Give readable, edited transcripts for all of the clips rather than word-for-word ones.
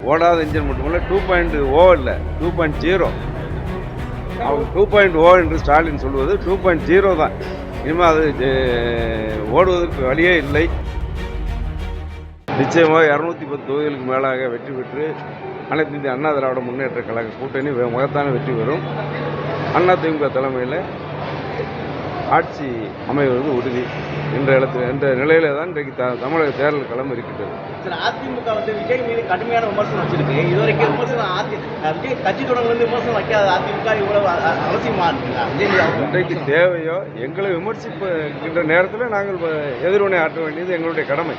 ஓடாத இன்ஜின் மட்டுமல்ல 2.0 இல்லை 2.0. அவங்க 2.0 என்று ஸ்டாலின் சொல்வது 2.0 தான். இனிமேல் அது ஓடுவதற்கு வழியே இல்லை. நிச்சயமாக 210 தொகுதிகளுக்கு மேலாக வெற்றி பெற்று அனைத்து இந்திய அண்ணா திராவிட முன்னேற்ற கழக கூட்டணி மகத்தான வெற்றி பெறும். அதிமுக தலைமையில் ஆட்சி அமைவது உறுதி என்ற நிலையில தான் இன்றைக்கு தமிழக தேர்தல் களம் இருக்கின்றது. அதிமுக விஜய் மீது கடுமையான விமர்சனம் வச்சிருக்கு. இதுவரைக்கும் விமர்சனம் விஜய் கட்சி தொடர்ந்து விமர்சனம் வைக்காத அதிமுக இவ்வளவு அவசியமா இருக்குங்களா? இன்றைக்கு தேவையோ எங்களை விமர்சிக்கின்ற நேரத்தில் நாங்கள் எதிர்வினை ஆற்ற வேண்டியது எங்களுடைய கடமை.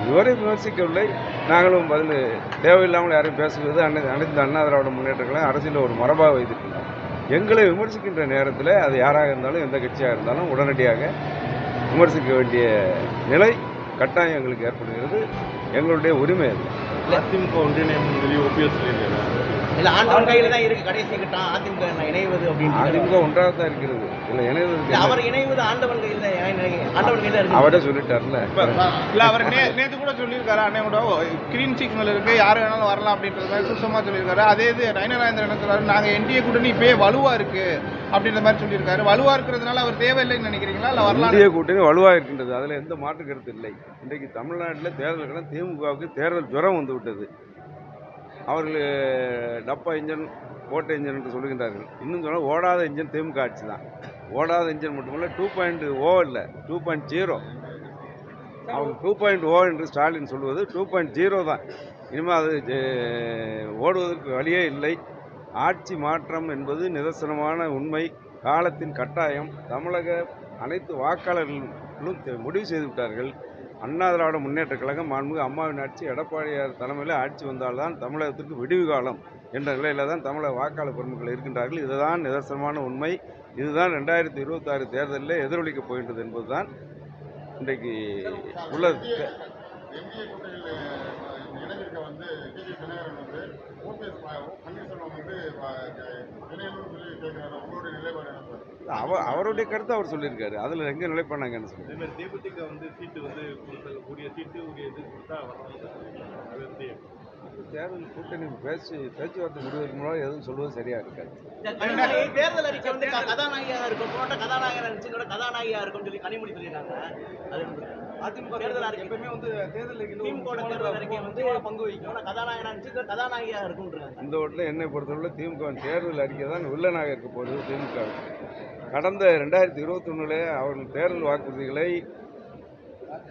இதுவரை விமர்சிக்கவில்லை. நாங்களும் பதில் தேவையில்லாமல் யாரையும் பேசுவது அனைத்து அண்ணா திராவிட முன்னேற்ற கழகம் அரசியல் ஒரு மரபாக வைத்திருக்கிறோம். எங்களை விமர்சிக்கின்ற நேரத்தில் அது யாராக இருந்தாலும் எந்த கட்சியாக இருந்தாலும் உடனடியாக விமர்சிக்க வேண்டிய நிலை கட்டாயம் எங்களுக்கு ஏற்படுகிறது. எங்களுடைய உரிமை அது. அதிமுக ஒன்றிணைப்பு ஓபிஎஸ் இல்லை, ஆண்டவன் கையில் தான் இருக்கு. கடைசி கட்டம் அதிமுக இணைவது அப்படின்னு. அதிமுக ஒன்றாக தான் இருக்கிறது. இல்லை இணைவது அவர் இணைவது ஆண்டவன் கையில் ஆண்டவன் கையில் இருக்கு. அவரே சொல்லிட்டார்ல. இல்லை, அவர் நேற்று கூட சொல்லியிருக்காரு. அண்ணன் கூட கிரீன் சிக்னல் இருக்கு, யார் வேணாலும் வரலாம் அப்படின்ற மாதிரி சுத்தமாக சொல்லியிருக்காரு. அதே இது நயனாராயந்திரன் என்ன சொல்றாரு, நாங்கள் என்டிஏ கூட்டணி இப்பயே வலுவா இருக்கு அப்படின்ற மாதிரி சொல்லியிருக்காரு. வலுவா இருக்கிறதுனால அவர் தேவையில்லைன்னு நினைக்கிறீங்களா? இல்லை வரலாம். இந்திய கூட்டணி வலுவாக இருக்கின்றது, அதில் எந்த மாற்று கருத்து இல்லை. இன்றைக்கு தமிழ்நாட்டில் தேர்தல்கள் திமுகவுக்கு தேர்தல் ஜுரம் வந்து விட்டது. அவர்கள் டப்பா இன்ஜின் ஓட்ட இன்ஜின் என்று சொல்லுகின்றார்கள். இன்னும் சொன்னால் ஓடாத இன்ஜின் திமுக ஆட்சி தான். ஓடாத இன்ஜின் மட்டுமல்ல 2.0 இல்லை 2.0. அவங்க 2.0 என்று ஸ்டாலின் சொல்வது 2.0 தான். இனிமேல் அது ஓடுவதற்கு வழியே இல்லை. ஆட்சி மாற்றம் என்பது நிதர்சனமான உண்மை, காலத்தின் கட்டாயம். தமிழக அனைத்து வாக்காளர்களும் முடிவு செய்து விட்டார்கள். அண்ணா திராவிட முன்னேற்ற கழகம் மாண்புமிகு அம்மாவின் ஆட்சி எடப்பாடியார் தலைமையில் ஆட்சி வந்தால்தான் தமிழகத்திற்கு விடிவு காலம் என்ற நிலையில் தான் தமிழக வாக்காளர் பெருமக்கள் இருக்கின்றார்கள். இதுதான் நிதர்சனமான உண்மை. இதுதான் 2026 தேர்தலில் எதிரொலிக்கப் போகின்றது என்பதுதான் இன்றைக்கு உள்ள. அவருடைய கருத்து அவர் சொல்லியிருக்காரு. அதில் எங்கே நிலைப்பானாங்கன்னு சொல்லி தேமுதிக சீட்டு கூடிய சீட்டு உரிய இது கொடுத்தா தேர்தல் கூட்டணி பேச்சுவார்த்தை முடிவதற்கு முன்னாடி எதுவும் சொல்வது சரியா இருக்காது. தேர்தல் அறிக்கை கதாநாயகியாக இருக்கும், போட்ட கதாநாயகர் கதாநாயகியாக இருக்கும் சொல்லி கனிமொழி சொல்லியிருக்காங்க. அதிமுக தேர்தல் அறிக்கை எப்பவுமே தேர்தல் அறிக்கை பங்கு வகிக்கும், கதாநாயகியாக இருக்கும். இந்த ஓட்டில் என்னை பொறுத்தவரை திமுக தேர்தல் அறிக்கை தான் வில்லனாக இருக்க போகுது. திமுக கடந்த 2021 அவர்கள் தேர்தல் வாக்குறுதிகளை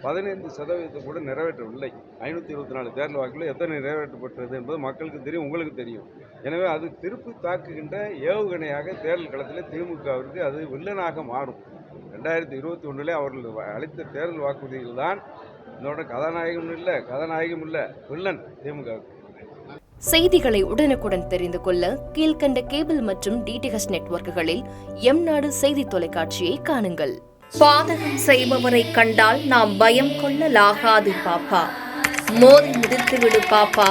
15% கூட நிறைவேற்றவில்லை. 524 தேர்தல் வாக்குகள் எத்தனை நிறைவேற்றப்பட்டது என்பது மக்களுக்கு தெரியும், உங்களுக்கு தெரியும். எனவே அது திருப்பி தாக்குகின்ற ஏவுகணையாக தேர்தல் களத்தில் திமுகவிற்கு அது வில்லனாக மாறும். 2021 அவர்கள் அளித்த தேர்தல் வாக்குறுதிகள் தான் இதோட கதாநாயகம் இல்லை வில்லன் திமுக. செய்திகளை உடனுக்குடன் தெரிந்து கொள்ள கீழ்கண்ட கேபிள் மற்றும் டிடிஎச் நெட்வொர்க்குகளில் எம்நாடு செய்தி தொலைக்காட்சியை காணுங்கள். பாதகம் செய்பவரை கண்டால் நாம் பயம் கொள்ளலாகாது பாப்பா. மோதி மிதித்துவிடு பாப்பா,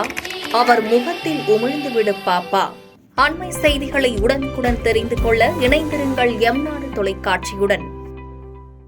அவர் முகத்தில் உமிழ்ந்து விடு பாப்பா. அண்மை செய்திகளை உடனுக்குடன் தெரிந்து கொள்ள இணைந்திருங்கள் எம்நாடு தொலைக்காட்சியுடன்.